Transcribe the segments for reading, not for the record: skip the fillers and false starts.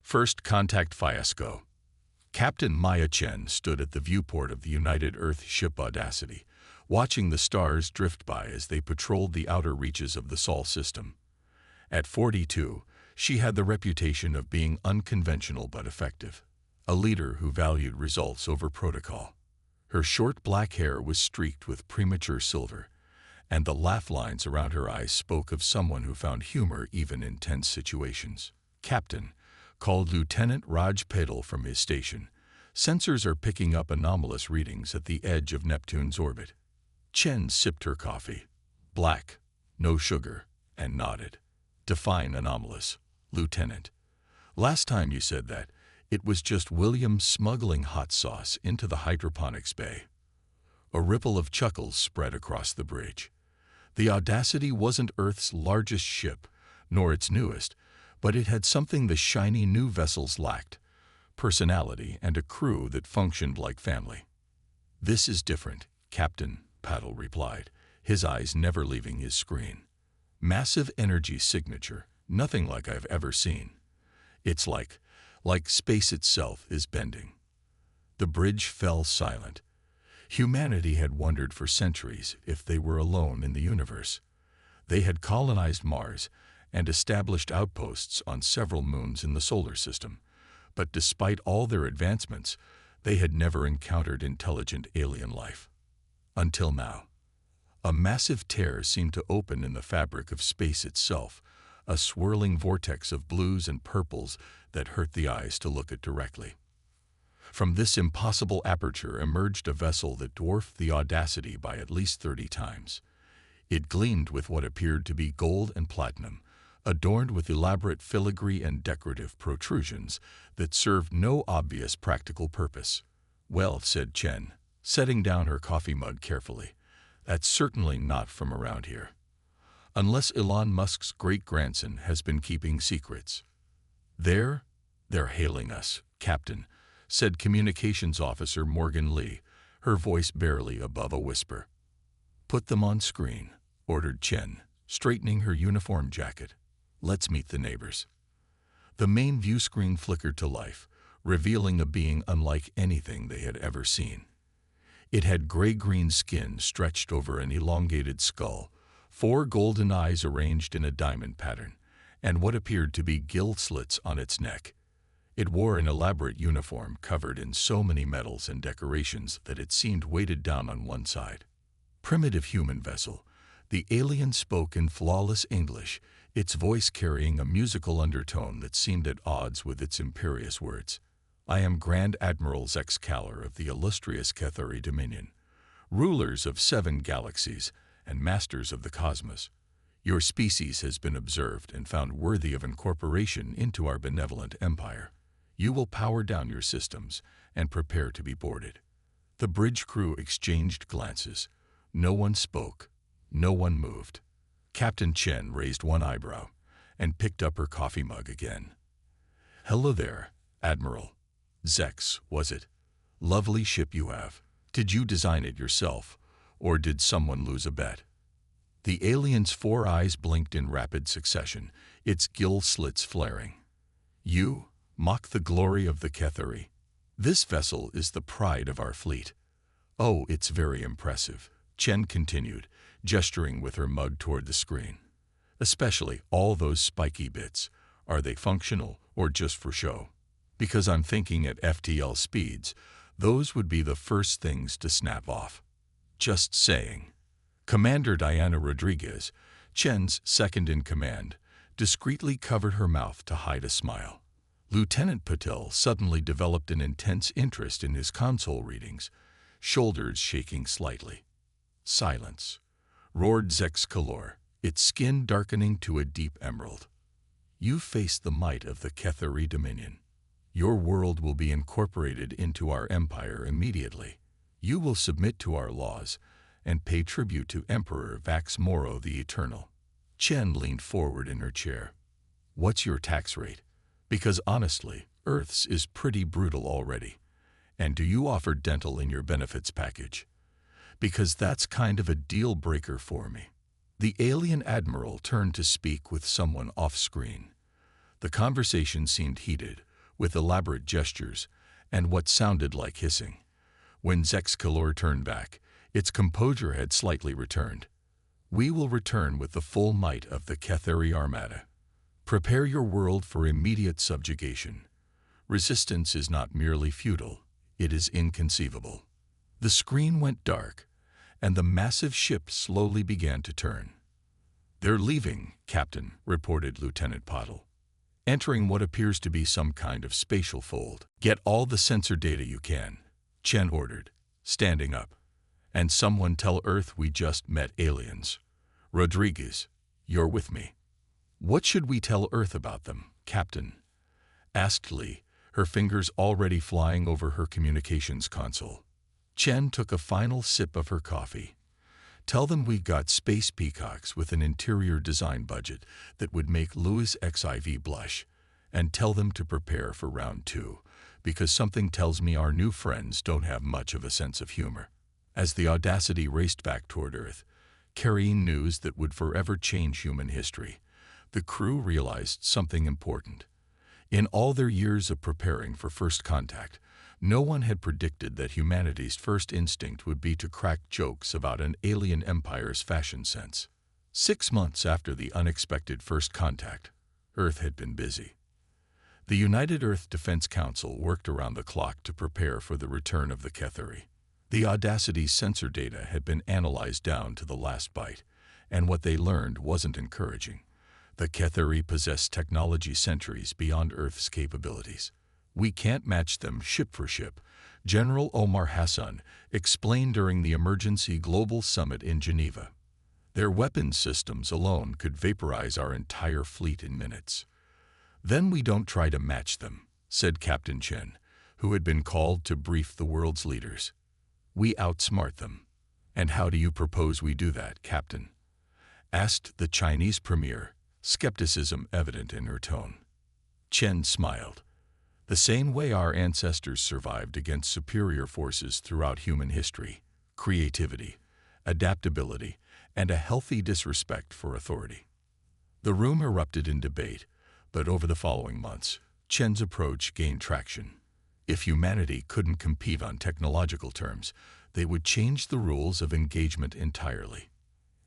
First contact fiasco. Captain Maya Chen stood at the viewport of the United Earth ship Audacity, watching the stars drift by as they patrolled the outer reaches of the Sol system. At 42, she had the reputation of being unconventional but effective, a leader who valued results over protocol. Her short black hair was streaked with premature silver, and the laugh lines around her eyes spoke of someone who found humor even in tense situations. Captain called Lieutenant Raj Patel from his station. Sensors are picking up anomalous readings at the edge of Neptune's orbit. Chen sipped her coffee. Black, no sugar, and nodded. Define anomalous, Lieutenant. Last time you said that, it was just William smuggling hot sauce into the hydroponics bay. A ripple of chuckles spread across the bridge. The Audacity wasn't Earth's largest ship, nor its newest, but it had something the shiny new vessels lacked: personality and a crew that functioned like family. "This is different," Captain Patel replied, his eyes never leaving his screen. "Massive energy signature, nothing like I've ever seen. It's like space itself is bending." The bridge fell silent. Humanity had wondered for centuries if they were alone in the universe. They had colonized Mars and established outposts on several moons in the solar system, but despite all their advancements, they had never encountered intelligent alien life. Until now. A massive tear seemed to open in the fabric of space itself, a swirling vortex of blues and purples that hurt the eyes to look at directly. From this impossible aperture emerged a vessel that dwarfed the Audacity by at least 30 times. It gleamed with what appeared to be gold and platinum, adorned with elaborate filigree and decorative protrusions that served no obvious practical purpose. "Well," said Chen, setting down her coffee mug carefully, "that's certainly not from around here. Unless Elon Musk's great-grandson has been keeping secrets." "They're hailing us, Captain," said Communications Officer Morgan Lee, her voice barely above a whisper. "Put them on screen," ordered Chen, straightening her uniform jacket. "Let's meet the neighbors." The main view screen flickered to life, revealing a being unlike anything they had ever seen. It had gray-green skin stretched over an elongated skull, 4 golden eyes arranged in a diamond pattern, and what appeared to be gill slits on its neck. It wore an elaborate uniform covered in so many medals and decorations that it seemed weighted down on one side. Primitive human vessel, the alien spoke in flawless English, its voice carrying a musical undertone that seemed at odds with its imperious words. "I am Grand Admiral Zexcalar of the illustrious Kethari Dominion, rulers of 7 galaxies and masters of the cosmos. Your species has been observed and found worthy of incorporation into our benevolent empire. You will power down your systems and prepare to be boarded." The bridge crew exchanged glances. No one spoke. No one moved. Captain Chen raised one eyebrow and picked up her coffee mug again. "Hello there, Admiral. Zex, was it? Lovely ship you have. Did you design it yourself, or did someone lose a bet?" The alien's 4 eyes blinked in rapid succession, its gill slits flaring. "You mock the glory of the Kethari. This vessel is the pride of our fleet." "Oh, it's very impressive," Chen continued, gesturing with her mug toward the screen. "Especially all those spiky bits. Are they functional or just for show? Because I'm thinking at FTL speeds, those would be the first things to snap off." "Just saying." Commander Diana Rodriguez, Chen's second-in-command, discreetly covered her mouth to hide a smile. Lieutenant Patel suddenly developed an intense interest in his console readings, shoulders shaking slightly. "Silence," roared Zexcalar, its skin darkening to a deep emerald. "You face the might of the Kethari Dominion. Your world will be incorporated into our empire immediately. You will submit to our laws and pay tribute to Emperor Vax Moro the Eternal." Chen leaned forward in her chair. "What's your tax rate? Because honestly, Earth's is pretty brutal already. And do you offer dental in your benefits package? Because that's kind of a deal-breaker for me." The alien admiral turned to speak with someone off-screen. The conversation seemed heated, with elaborate gestures and what sounded like hissing. When Zexcalor turned back, its composure had slightly returned. "We will return with the full might of the Ketheri Armada. Prepare your world for immediate subjugation. Resistance is not merely futile, it is inconceivable." The screen went dark, and the massive ship slowly began to turn. "They're leaving, Captain," reported Lieutenant Pottle, entering what appears to be some kind of spatial fold. "Get all the sensor data you can," Chen ordered, standing up. "And someone tell Earth we just met aliens. Rodriguez, you're with me." "What should we tell Earth about them, Captain?" asked Lee, her fingers already flying over her communications console. Chen took a final sip of her coffee. "Tell them we got space peacocks with an interior design budget that would make Louis XIV blush, and tell them to prepare for round 2, because something tells me our new friends don't have much of a sense of humor." As the Audacity raced back toward Earth, carrying news that would forever change human history, the crew realized something important. In all their years of preparing for first contact, no one had predicted that humanity's first instinct would be to crack jokes about an alien empire's fashion sense. 6 months after the unexpected first contact, Earth had been busy. The United Earth Defense Council worked around the clock to prepare for the return of the Ketheri. The Audacity's sensor data had been analyzed down to the last byte, and what they learned wasn't encouraging. The Ketheri possessed technology centuries beyond Earth's capabilities. "We can't match them ship for ship," General Omar Hassan explained during the Emergency Global Summit in Geneva. "Their weapons systems alone could vaporize our entire fleet in minutes." "Then we don't try to match them," said Captain Chen, who had been called to brief the world's leaders. "We outsmart them." "And how do you propose we do that, Captain?" asked the Chinese premier, skepticism evident in her tone. Chen smiled. "The same way our ancestors survived against superior forces throughout human history: creativity, adaptability, and a healthy disrespect for authority." The room erupted in debate, but over the following months, Chen's approach gained traction. If humanity couldn't compete on technological terms, they would change the rules of engagement entirely.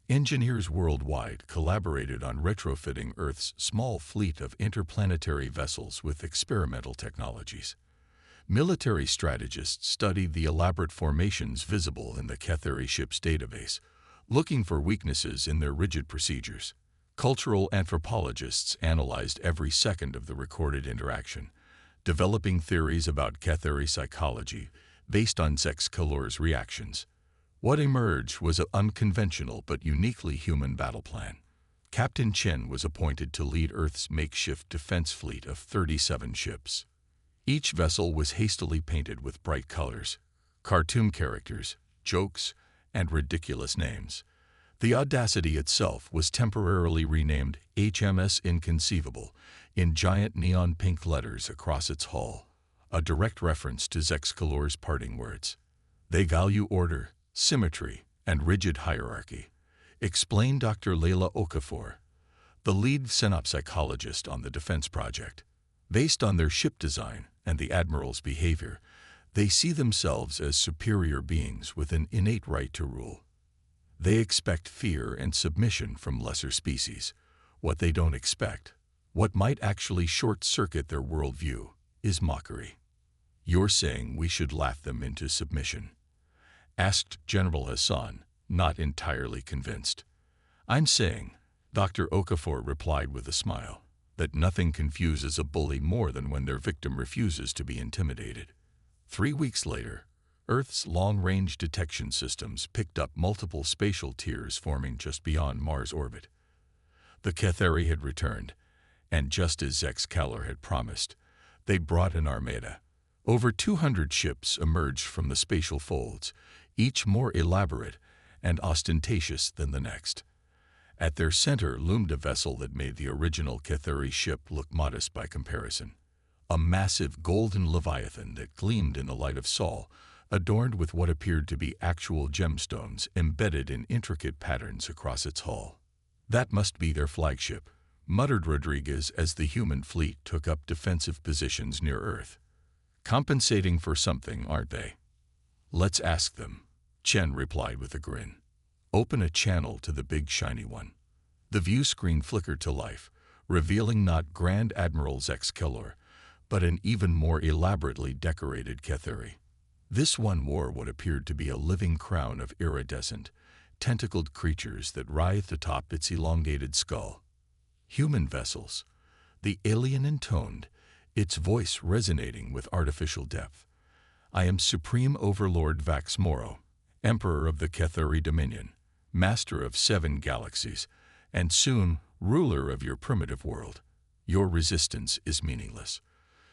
Engineers worldwide collaborated on retrofitting Earth's small fleet of interplanetary vessels with experimental technologies. Military strategists studied the elaborate formations visible in the Ketheri ship's database, looking for weaknesses in their rigid procedures. Cultural anthropologists analyzed every second of the recorded interaction, developing theories about Ketheri psychology based on Zexcalor's reactions. What emerged was an unconventional but uniquely human battle plan. Captain Chen was appointed to lead Earth's makeshift defense fleet of 37 ships. Each vessel was hastily painted with bright colors, cartoon characters, jokes, and ridiculous names. The Audacity itself was temporarily renamed HMS Inconceivable in giant neon pink letters across its hull, a direct reference to Zexcalor's parting words. "They value order, symmetry, and rigid hierarchy," explained Dr. Layla Okafor, the lead synopsychologist on the defense project. Based on their ship design and the Admiral's behavior, they see themselves as superior beings with an innate right to rule. They expect fear and submission from lesser species. What they don't expect, what might actually short-circuit their worldview, is mockery. "You're saying we should laugh them into submission?" asked General Hassan, not entirely convinced. "I'm saying," Dr. Okafor replied with a smile, "that nothing confuses a bully more than when their victim refuses to be intimidated." 3 weeks later, Earth's long-range detection systems picked up multiple spatial tiers forming just beyond Mars' orbit. The Ketheri had returned, and just as Zexcalor had promised, they brought an armada. Over 200 ships emerged from the spatial folds, each more elaborate and ostentatious than the next. At their center loomed a vessel that made the original Ketheri ship look modest by comparison. A massive golden leviathan that gleamed in the light of Sol, adorned with what appeared to be actual gemstones embedded in intricate patterns across its hull. "That must be their flagship," muttered Rodriguez as the human fleet took up defensive positions near Earth. Compensating for something, aren't they? Let's ask them, Chen replied with a grin. Open a channel to the big shiny one. The view screen flickered to life, revealing not Grand Admiral Zexkellor, but an even more elaborately decorated Ketheri. This one wore what appeared to be a living crown of iridescent, tentacled creatures that writhed atop its elongated skull. Human vessels, the alien intoned, its voice resonating with artificial depth. I am Supreme Overlord Vax Moro, Emperor of the Ketheri Dominion, Master of 7 galaxies, and soon ruler of your primitive world. Your resistance is meaningless.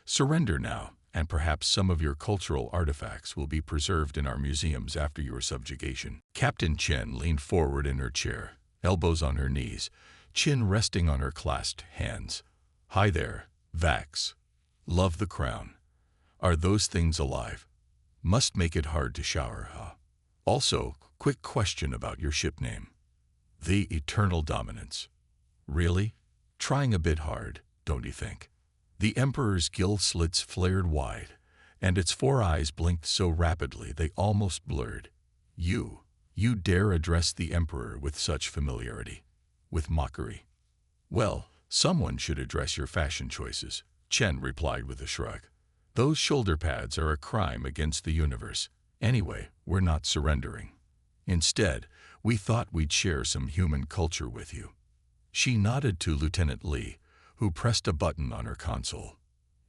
Surrender now, and perhaps some of your cultural artifacts will be preserved in our museums after your subjugation. Captain Chen leaned forward in her chair, elbows on her knees, chin resting on her clasped hands. Hi there, Vax. Love the crown. Are those things alive? Must make it hard to shower, huh? Also, quick question about your ship name. The Eternal Dominance. Really? Trying a bit hard, don't you think? The Emperor's gill slits flared wide, and its 4 eyes blinked so rapidly they almost blurred. You dare address the Emperor with such familiarity, with mockery. Well, someone should address your fashion choices, Chen replied with a shrug. Those shoulder pads are a crime against the universe. Anyway, we're not surrendering. Instead, we thought we'd share some human culture with you. She nodded to Lieutenant Li, who pressed a button on her console.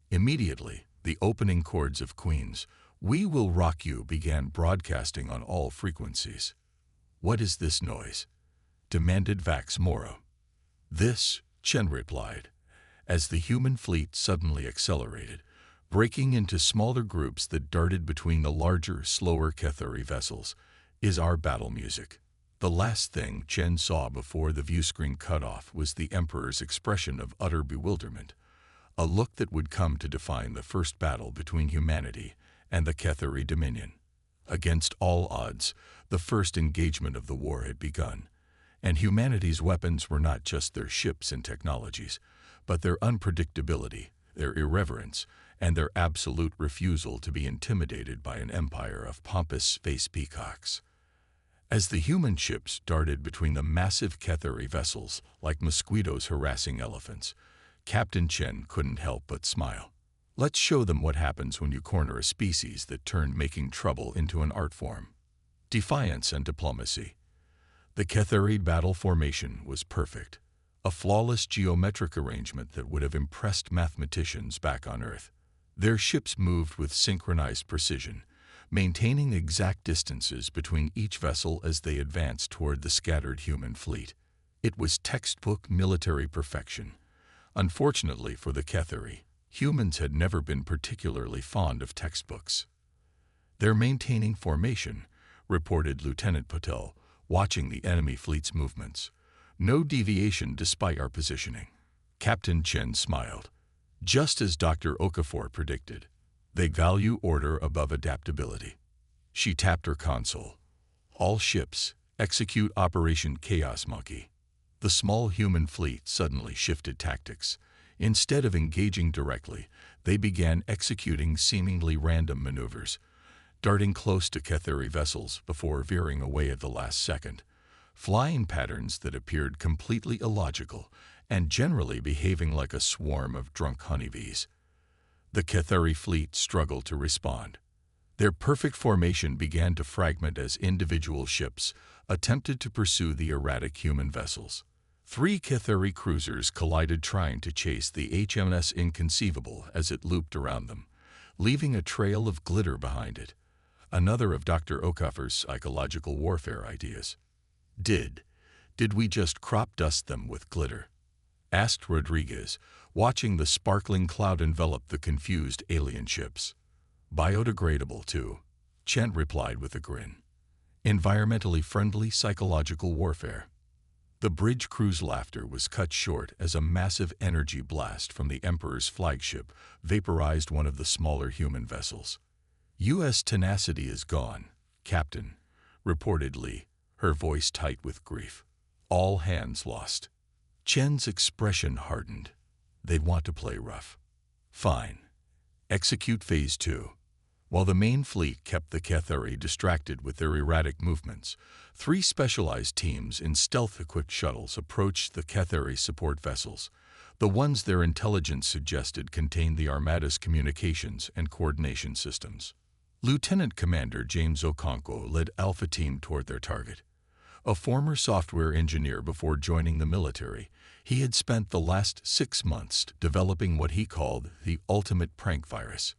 Immediately, the opening chords of Queen's "We Will Rock You" began broadcasting on all frequencies. What is this noise? Demanded Vax Moro. This, Chen replied, as the human fleet suddenly accelerated, breaking into smaller groups that darted between the larger, slower Ketheri vessels, is our battle music. The last thing Chen saw before the viewscreen cut off was the Emperor's expression of utter bewilderment, a look that would come to define the first battle between humanity and the Ketheri Dominion. Against all odds, the first engagement of the war had begun, and humanity's weapons were not just their ships and technologies, but their unpredictability, their irreverence, and their absolute refusal to be intimidated by an empire of pompous space peacocks. As the human ships darted between the massive Ketheri vessels like mosquitoes harassing elephants, Captain Chen couldn't help but smile. Let's show them what happens when you corner a species that turned making trouble into an art form. Defiance and diplomacy. The Ketheri battle formation was perfect, a flawless geometric arrangement that would have impressed mathematicians back on Earth. Their ships moved with synchronized precision, maintaining exact distances between each vessel as they advanced toward the scattered human fleet. It was textbook military perfection. Unfortunately for the Ketheri, humans had never been particularly fond of textbooks. They're maintaining formation, reported Lieutenant Patel, watching the enemy fleet's movements. No deviation despite our positioning. Captain Chen smiled. Just as Dr. Okafor predicted. They value order above adaptability. She tapped her console. All ships, execute Operation Chaos Monkey. The small human fleet suddenly shifted tactics. Instead of engaging directly, they began executing seemingly random maneuvers, darting close to Ketheri vessels before veering away at the last second, flying patterns that appeared completely illogical and generally behaving like a swarm of drunk honeybees. The Ketheri fleet struggled to respond. Their perfect formation began to fragment as individual ships attempted to pursue the erratic human vessels. 3 Ketheri cruisers collided trying to chase the HMS Inconceivable as it looped around them, leaving a trail of glitter behind it, another of Dr. Okafor's psychological warfare ideas. Did we just crop dust them with glitter? Asked Rodriguez, watching the sparkling cloud envelop the confused alien ships. Biodegradable, too, Chen replied with a grin. Environmentally friendly psychological warfare. The bridge crew's laughter was cut short as a massive energy blast from the Emperor's flagship vaporized one of the smaller human vessels. U.S. tenacity is gone, Captain, reported Li, her voice tight with grief. All hands lost. Chen's expression hardened. They want to play rough. Fine. Execute Phase 2. While the main fleet kept the Cathari distracted with their erratic movements, 3 specialized teams in stealth-equipped shuttles approached the Cathari support vessels, the ones their intelligence suggested contained the Armada's communications and coordination systems. Lieutenant Commander James Okonkwo led Alpha Team toward their target. A former software engineer before joining the military, he had spent the last 6 months developing what he called the ultimate prank virus.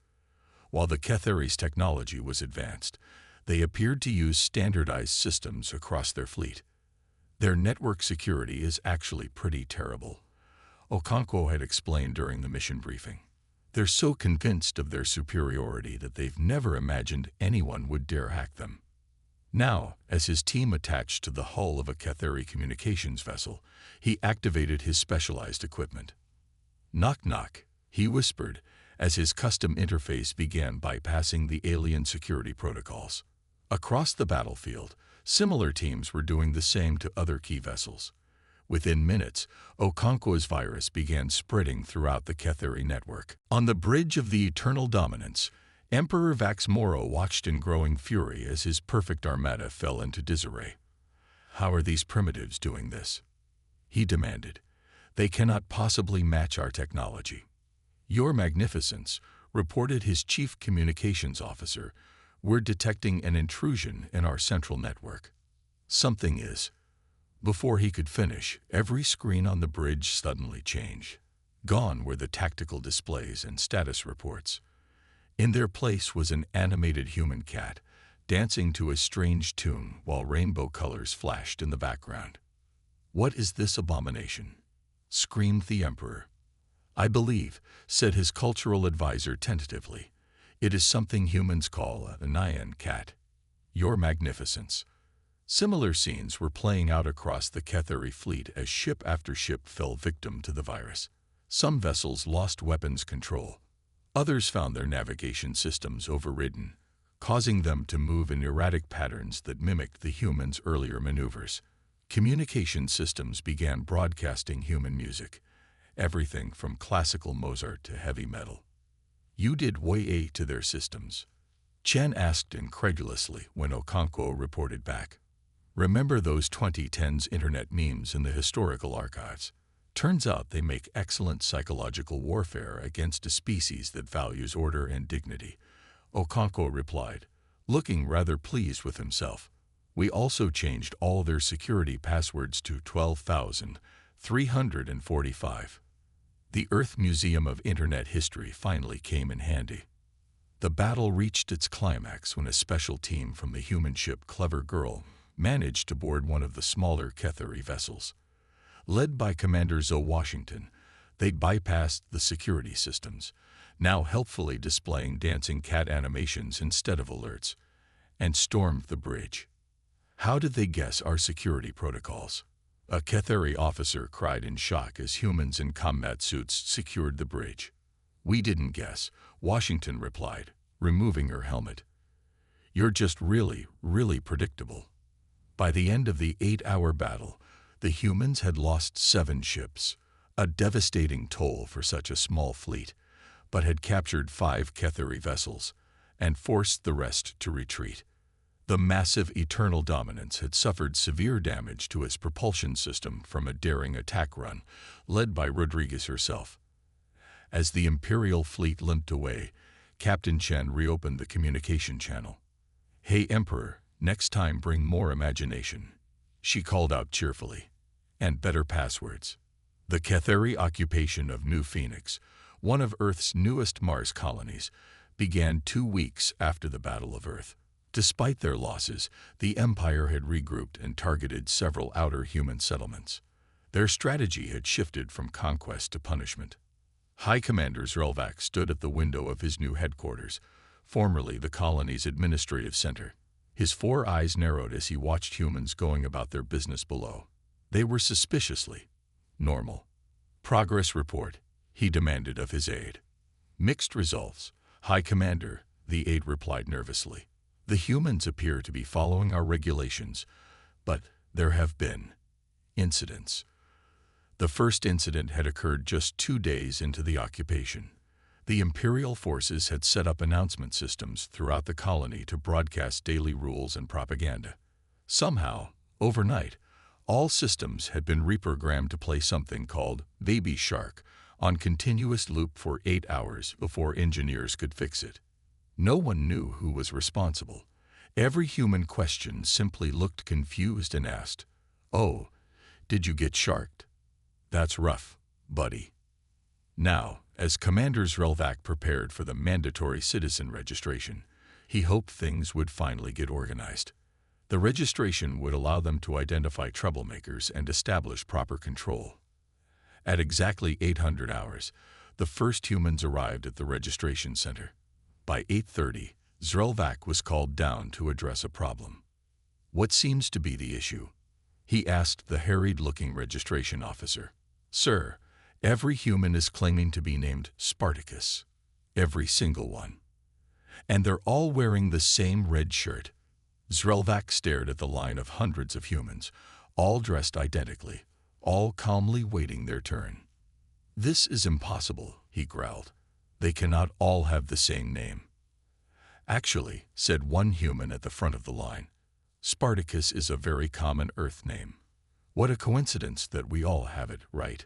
While the Cathari's technology was advanced, they appeared to use standardized systems across their fleet. Their network security is actually pretty terrible, Okonkwo had explained during the mission briefing. They're so convinced of their superiority that they've never imagined anyone would dare hack them. Now, as his team attached to the hull of a Cathari communications vessel, he activated his specialized equipment. "Knock knock," he whispered, as his custom interface began bypassing the alien security protocols. Across the battlefield, similar teams were doing the same to other key vessels. Within minutes, Okonkwo's virus began spreading throughout the Cathari network. On the bridge of the Eternal Dominance, Emperor Vax Moro watched in growing fury as his perfect armada fell into disarray. "How are these primitives doing this?" he demanded. "They cannot possibly match our technology." "Your Magnificence," reported his chief communications officer, "we're detecting an intrusion in our central network." "Something is." Before he could finish, every screen on the bridge suddenly changed. Gone were the tactical displays and status reports. In their place was an animated human cat, dancing to a strange tune while rainbow colors flashed in the background. "What is this abomination?" screamed the Emperor. "I believe," said his cultural advisor tentatively, "it is something humans call a Nyan cat." "Your Magnificence." Similar scenes were playing out across the Cathari fleet as ship after ship fell victim to the virus. Some vessels lost weapons control. Others found their navigation systems overridden, causing them to move in erratic patterns that mimicked the humans' earlier maneuvers. Communication systems began broadcasting human music, everything from classical Mozart to heavy metal. "You did way to their systems?" Chen asked incredulously when Okonkwo reported back. "Remember those 2010s internet memes in the historical archives? Turns out they make excellent psychological warfare against a species that values order and dignity," Okonkwo replied, looking rather pleased with himself. "We also changed all their security passwords to 12,345. The Earth Museum of Internet History finally came in handy. The battle reached its climax when a special team from the human ship Clever Girl managed to board one of the smaller Cathari vessels. Led by Commander Zoe Washington, they bypassed the security systems, now helpfully displaying dancing cat animations instead of alerts, and stormed the bridge. "How did they guess our security protocols?" a Cathari officer cried in shock as humans in combat suits secured the bridge. "We didn't guess," Washington replied, removing her helmet. "You're just really predictable." By the end of the 8-hour battle, the humans had lost 7 ships, a devastating toll for such a small fleet, but had captured 5 Cathari vessels and forced the rest to retreat. The massive Eternal Dominance had suffered severe damage to its propulsion system from a daring attack run, led by Rodriguez herself. As the Imperial fleet limped away, Captain Chen reopened the communication channel. "Hey Emperor, next time bring more imagination," she called out cheerfully. "And better passwords." The Cathari occupation of New Phoenix, one of Earth's newest Mars colonies, began 2 weeks after the Battle of Earth. Despite their losses, the Empire had regrouped and targeted several outer human settlements. Their strategy had shifted from conquest to punishment. High Commander Zrelvac stood at the window of his new headquarters, formerly the colony's administrative center. His 4 eyes narrowed as he watched humans going about their business below. They were suspiciously normal. "Progress report," he demanded of his aide. "Mixed results, High Commander," the aide replied nervously. "The humans appear to be following our regulations, but there have been incidents." The first incident had occurred just 2 days into the occupation. The Imperial forces had set up announcement systems throughout the colony to broadcast daily rules and propaganda. Somehow, overnight, all systems had been reprogrammed to play something called Baby Shark on continuous loop for 8 hours before engineers could fix it. No one knew who was responsible. Every human question simply looked confused and asked, "Oh, did you get sharked? That's rough, buddy." Now, as Commander Zrelvac prepared for the mandatory citizen registration, he hoped things would finally get organized. The registration would allow them to identify troublemakers and establish proper control. At exactly 800 hours, the first humans arrived at the registration center. By 8:30, Zrelvac was called down to address a problem. "What seems to be the issue?" he asked the harried-looking registration officer. "Sir, every human is claiming to be named Spartacus. Every single one. And they're all wearing the same red shirt." Zrelvac stared at the line of hundreds of humans, all dressed identically, all calmly waiting their turn. "This is impossible," he growled. "They cannot all have the same name." "Actually," said one human at the front of the line, "Spartacus is a very common Earth name. What a coincidence that we all have it, right?"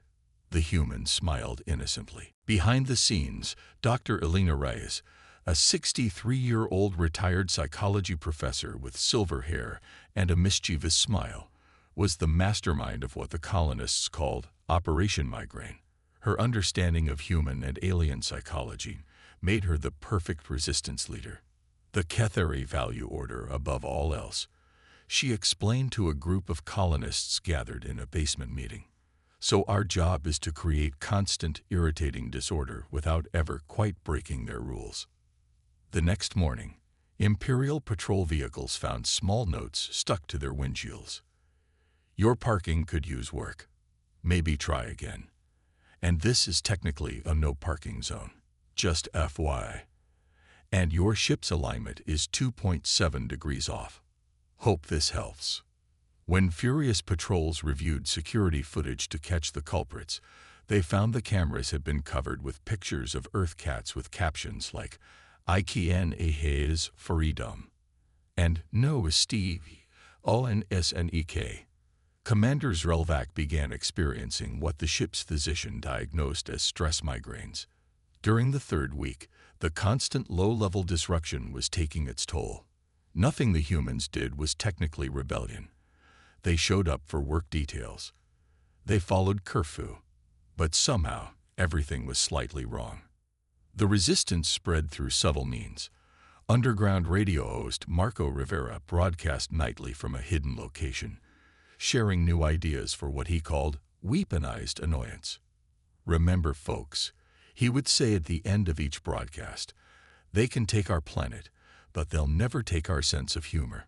The human smiled innocently. Behind the scenes, Dr. Elena Reyes, a 63-year-old retired psychology professor with silver hair and a mischievous smile, was the mastermind of what the colonists called Operation Migraine. Her understanding of human and alien psychology made her the perfect resistance leader. The Ketheri value order above all else, she explained to a group of colonists gathered in a basement meeting. "So our job is to create constant, irritating disorder without ever quite breaking their rules." The next morning, Imperial patrol vehicles found small notes stuck to their windshields. "Your parking could use work. Maybe try again. And this is technically a no parking zone. Just FYI. And your ship's alignment is 2.7 degrees off. Hope this helps." When furious patrols reviewed security footage to catch the culprits, they found the cameras had been covered with pictures of Earth cats with captions like "Ikien Ahes Faridum" and "No Steve ONSNEK." Commander Zrelvac began experiencing what the ship's physician diagnosed as stress migraines. During the 3rd week, the constant low-level disruption was taking its toll. Nothing the humans did was technically rebellion. They showed up for work details. They followed curfew. But somehow, everything was slightly wrong. The resistance spread through subtle means. Underground radio host Marco Rivera broadcast nightly from a hidden location, sharing new ideas for what he called weaponized annoyance. "Remember, folks," he would say at the end of each broadcast, "they can take our planet, but they'll never take our sense of humor."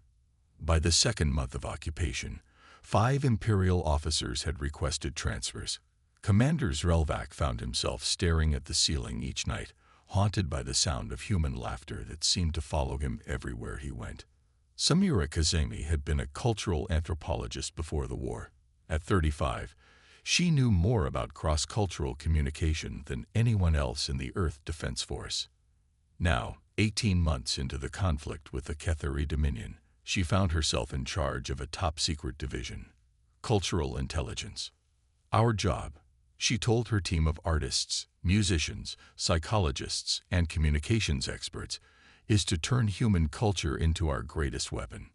By the 2nd month of occupation, 5 Imperial officers had requested transfers. Commander Zrelvac found himself staring at the ceiling each night, haunted by the sound of human laughter that seemed to follow him everywhere he went. Samira Kazemi had been a cultural anthropologist before the war. At 35, she knew more about cross-cultural communication than anyone else in the Earth Defense Force. Now, 18 months into the conflict with the Ketheri Dominion, she found herself in charge of a top-secret division, Cultural Intelligence. "Our job," she told her team of artists, musicians, psychologists, and communications experts, "is to turn human culture into our greatest weapon."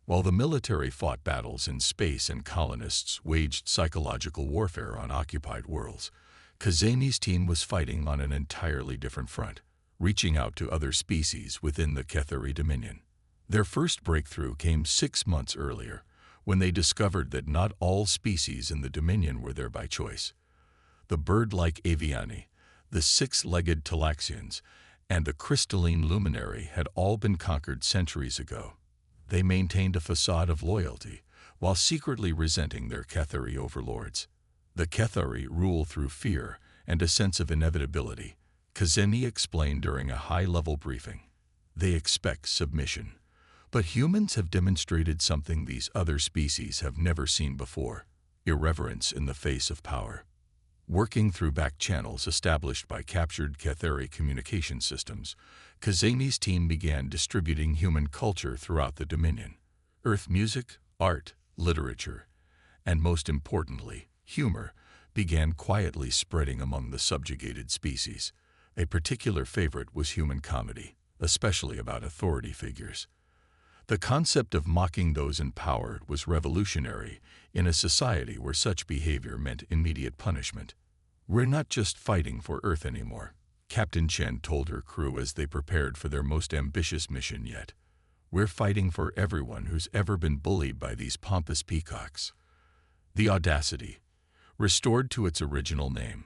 While the military fought battles in space and colonists waged psychological warfare on occupied worlds, Kazemi's team was fighting on an entirely different front, reaching out to other species within the Ketheri Dominion. Their first breakthrough came 6 months earlier, when they discovered that not all species in the Dominion were there by choice. The bird-like aviani, the 6-legged talaxians, and the crystalline luminary had all been conquered centuries ago. They maintained a facade of loyalty, while secretly resenting their Ketheri overlords. The Ketheri rule through fear and a sense of inevitability, Kazemi explained during a high-level briefing. They expect submission. But humans have demonstrated something these other species have never seen before: irreverence in the face of power. Working through back channels established by captured Ketheri communication systems, Kazemi's team began distributing human culture throughout the Dominion. Earth music, art, literature, and most importantly, humor, began quietly spreading among the subjugated species. A particular favorite was human comedy, especially about authority figures. The concept of mocking those in power was revolutionary in a society where such behavior meant immediate punishment. "We're not just fighting for Earth anymore," Captain Chen told her crew as they prepared for their most ambitious mission yet. "We're fighting for everyone who's ever been bullied by these pompous peacocks." The Audacity, restored to its original name,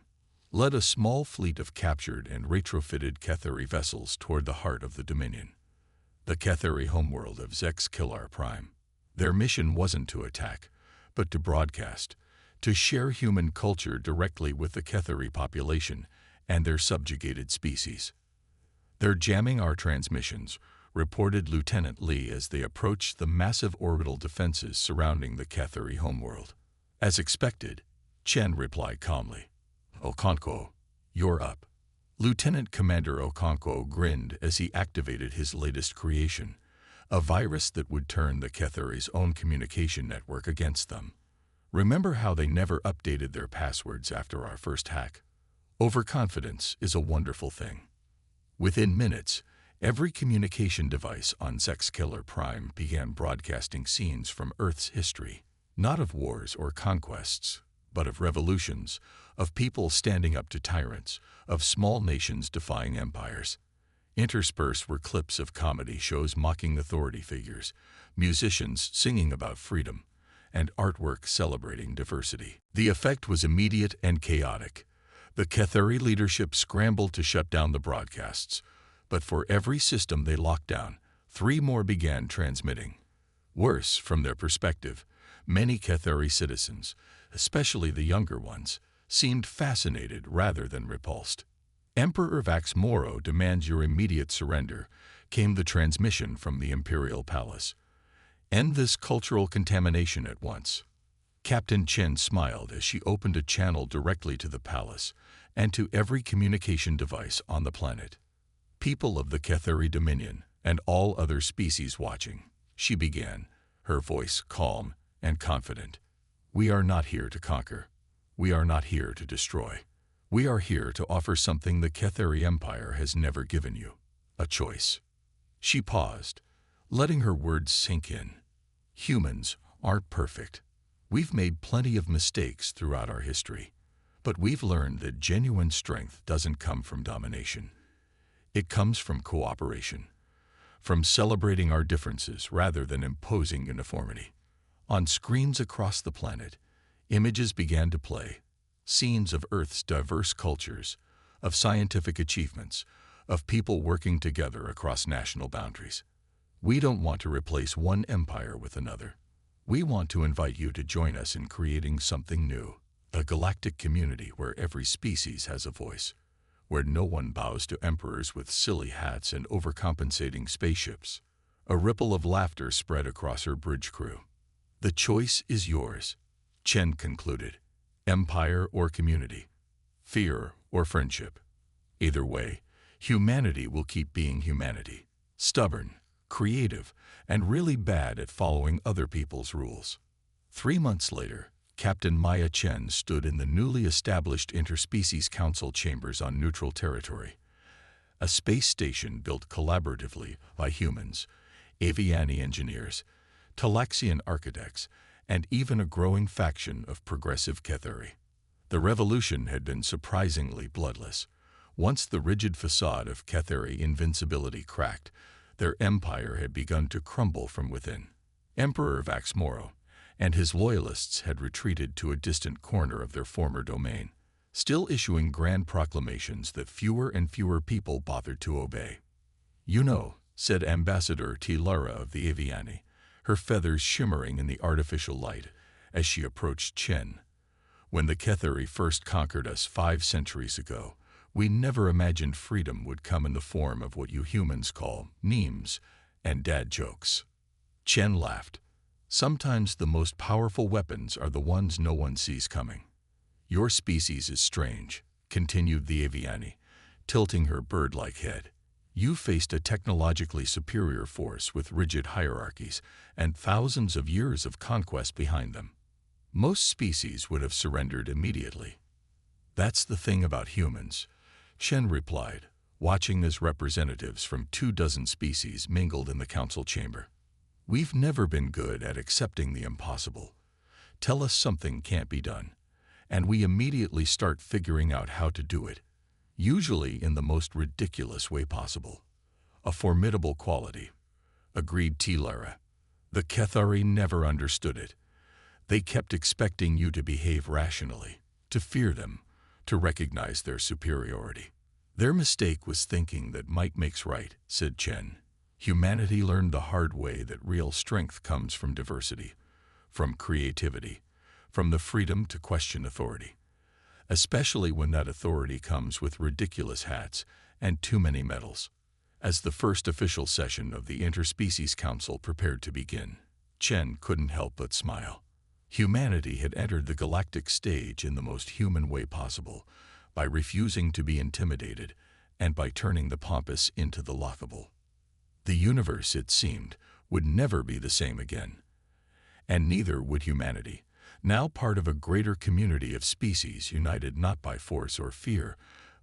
led a small fleet of captured and retrofitted Ketheri vessels toward the heart of the Dominion, the Ketheri homeworld of Zexkilar Prime. Their mission wasn't to attack, but to broadcast, to share human culture directly with the Ketheri population and their subjugated species. "They're jamming our transmissions," reported Lieutenant Lee as they approached the massive orbital defenses surrounding the Ketheri homeworld. As expected, Chen replied calmly, "Okonkwo, you're up." Lieutenant Commander Okonkwo grinned as he activated his latest creation, a virus that would turn the Ketheri's own communication network against them. "Remember how they never updated their passwords after our first hack? Overconfidence is a wonderful thing." Within minutes, every communication device on Zexkilar Prime began broadcasting scenes from Earth's history, not of wars or conquests, but of revolutions, of people standing up to tyrants, of small nations defying empires. Interspersed were clips of comedy shows mocking authority figures, musicians singing about freedom, and artwork celebrating diversity. The effect was immediate and chaotic. The Ketheri leadership scrambled to shut down the broadcasts, but for every system they locked down, 3 more began transmitting. Worse, from their perspective, many Ketheri citizens, especially the younger ones, seemed fascinated rather than repulsed. "Emperor Vax Moro demands your immediate surrender," came the transmission from the Imperial Palace. "End this cultural contamination at once." Captain Chen smiled as she opened a channel directly to the palace and to every communication device on the planet. "People of the Ketheri Dominion and all other species watching," she began, her voice calm and confident. "We are not here to conquer. We are not here to destroy. We are here to offer something the Ketheri Empire has never given you, a choice." She paused, letting her words sink in. "Humans aren't perfect. We've made plenty of mistakes throughout our history, but we've learned that genuine strength doesn't come from domination. It comes from cooperation, from celebrating our differences rather than imposing uniformity." On screens across the planet, images began to play, scenes of Earth's diverse cultures, of scientific achievements, of people working together across national boundaries. "We don't want to replace one empire with another. We want to invite you to join us in creating something new, a galactic community where every species has a voice, where no one bows to emperors with silly hats and overcompensating spaceships." A ripple of laughter spread across her bridge crew. "The choice is yours," Chen concluded. "Empire or community, fear or friendship. Either way, humanity will keep being humanity, stubborn, creative, and really bad at following other people's rules." 3 months later, Captain Maya Chen stood in the newly established Interspecies Council chambers on neutral territory, a space station built collaboratively by humans, Aviani engineers, Talaxian architects, and even a growing faction of progressive Ketheri. The revolution had been surprisingly bloodless. Once the rigid facade of Ketheri invincibility cracked, their empire had begun to crumble from within. Emperor Vax Moro and his loyalists had retreated to a distant corner of their former domain, still issuing grand proclamations that fewer and fewer people bothered to obey. "You know," said Ambassador T. Lara of the Aviani, her feathers shimmering in the artificial light as she approached Chen, "when the Ketheri first conquered us 5 centuries ago, we never imagined freedom would come in the form of what you humans call memes and dad jokes." Chen laughed. Sometimes the most powerful weapons are the ones no one sees coming. Your species is strange, continued the Aviani, tilting her bird-like head. You faced a technologically superior force with rigid hierarchies and thousands of years of conquest behind them. Most species would have surrendered immediately. That's the thing about humans, Shen replied, watching as representatives from 24 species mingled in the council chamber. We've never been good at accepting the impossible. Tell us something can't be done, and we immediately start figuring out how to do it, usually in the most ridiculous way possible. A formidable quality, agreed Tilara. The Kethari never understood it. They kept expecting you to behave rationally, to fear them, to recognize their superiority. Their mistake was thinking that might makes right, said Chen. Humanity learned the hard way that real strength comes from diversity, from creativity, from the freedom to question authority, especially when that authority comes with ridiculous hats and too many medals. As the first official session of the Interspecies Council prepared to begin, Chen couldn't help but smile. Humanity had entered the galactic stage in the most human way possible, by refusing to be intimidated and by turning the pompous into the laughable. The universe, it seemed, would never be the same again. And neither would humanity, now part of a greater community of species united not by force or fear,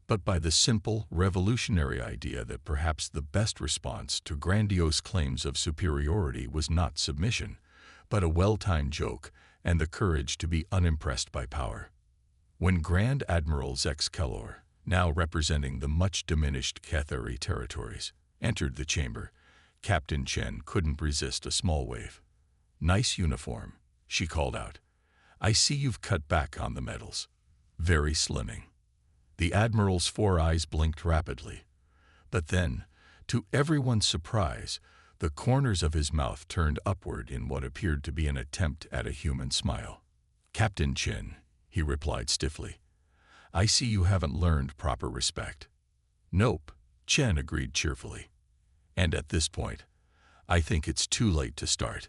but by the simple, revolutionary idea that perhaps the best response to grandiose claims of superiority was not submission, but a well-timed joke and the courage to be unimpressed by power. When Grand Admiral Zex Kellor, now representing the much-diminished Kethari territories, entered the chamber, Captain Chen couldn't resist a small wave. "Nice uniform," she called out. "I see you've cut back on the medals. Very slimming." The Admiral's 4 eyes blinked rapidly. But then, to everyone's surprise, the corners of his mouth turned upward in what appeared to be an attempt at a human smile. "Captain Chen," he replied stiffly, "I see you haven't learned proper respect." "Nope," Chen agreed cheerfully. "And at this point, I think it's too late to start."